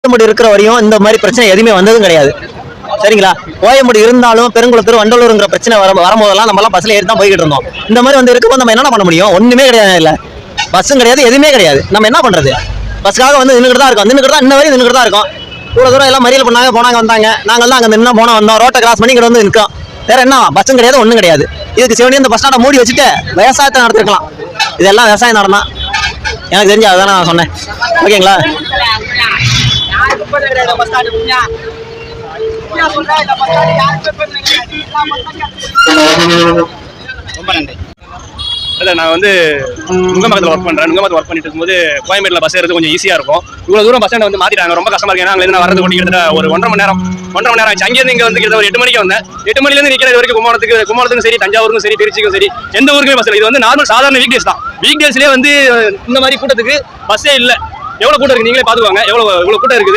கோயம்பேடு இருக்கிற வரையும் இந்த மாதிரி பிரச்சனை எதுவுமே வந்ததும் கிடையாது. சரிங்களா? கோயம்பேடு இருந்தாலும் பெருங்குளத்தூர் வண்டலூருங்கிற பிரச்சனை வரும்போதெல்லாம் நம்ம எல்லாம் பஸ்ல ஏறி தான் போய்கிட்டு இருந்தோம். இந்த மாதிரி வந்து இருக்கும்போது நம்ம என்ன பண்ண முடியும்? ஒண்ணுமே கிடையாது. இல்ல பஸ்ஸும் கிடையாது, எதுவுமே கிடையாது. நம்ம என்ன பண்றது? பஸ்ஸுக்காக வந்து நின்றுட்டு தான் இருக்கோம், இன்ன வரையும் நின்றுட்டு தான் இருக்கோம். இவ்வளவு தூரம் எல்லாம் மறியல் பண்ணாங்க, போனாங்க, வந்தாங்க. நாங்க தான் அங்க நின்று போனோம், வந்தோம், ரோட்டை கிராஸ் பண்ணி இங்க வந்து நிற்கிறோம். வேற என்ன? பஸ்ஸும் கிடையாது, ஒண்ணும் கிடையாது. இதுக்கு சிவனி இந்த பஸ் ஸ்டாண்டை மூடி வச்சுட்டு விவசாயத்தை நடத்திருக்கலாம். இதெல்லாம் விவசாயம் நடனா எனக்கு தெரிஞ்சு அதுதான் நான் சொன்னேன். ஓகேங்களா? ரொம்ப நன்றி. இல்லை, நான் வந்து நுங்கம்பாக்கத்தில் ஒர்க் பண்ணுறேன். நுங்கம்பாக்கத்தில் ஒர்க் பண்ணிட்டு இருக்கும்போது கோயம்பேட்டில் பஸ் ஏறது கொஞ்சம் ஈஸியாக இருக்கும். இவ்வளோ தூரம் பஸ் ஸ்டாண்ட் வந்து மாற்றிட்டாங்க, ரொம்ப கஷ்டமாக இருக்கு. ஏன்னா அங்கே வரது கொண்டு கிட்டத்தட்ட ஒரு 1.5 மணி நேரம் ஆச்சு. அங்கேருந்து இங்கே வந்து கிட்ட ஒரு 8 மணிக்கு வந்தேன். 8 மணிலேருந்து நிற்கிற வரைக்கும் கும்பகோணத்துக்கும் சரி, தஞ்சாவூருக்கும் சரி, திருச்சிக்கும் சரி, எந்த ஊருக்குமே பஸ் இல்லை. இது வந்து நார்மல் சாதாரண வீக் டேஸ் தான். வீக் டேஸ்லேயே வந்து இந்த மாதிரி கூட்டத்துக்கு பஸ்ஸே இல்லை. எவ்வளோ கூட்டம் இருக்குது நீங்களே பார்த்துக்குவாங்க. எவ்வளோ கூட்டம் இருக்குது.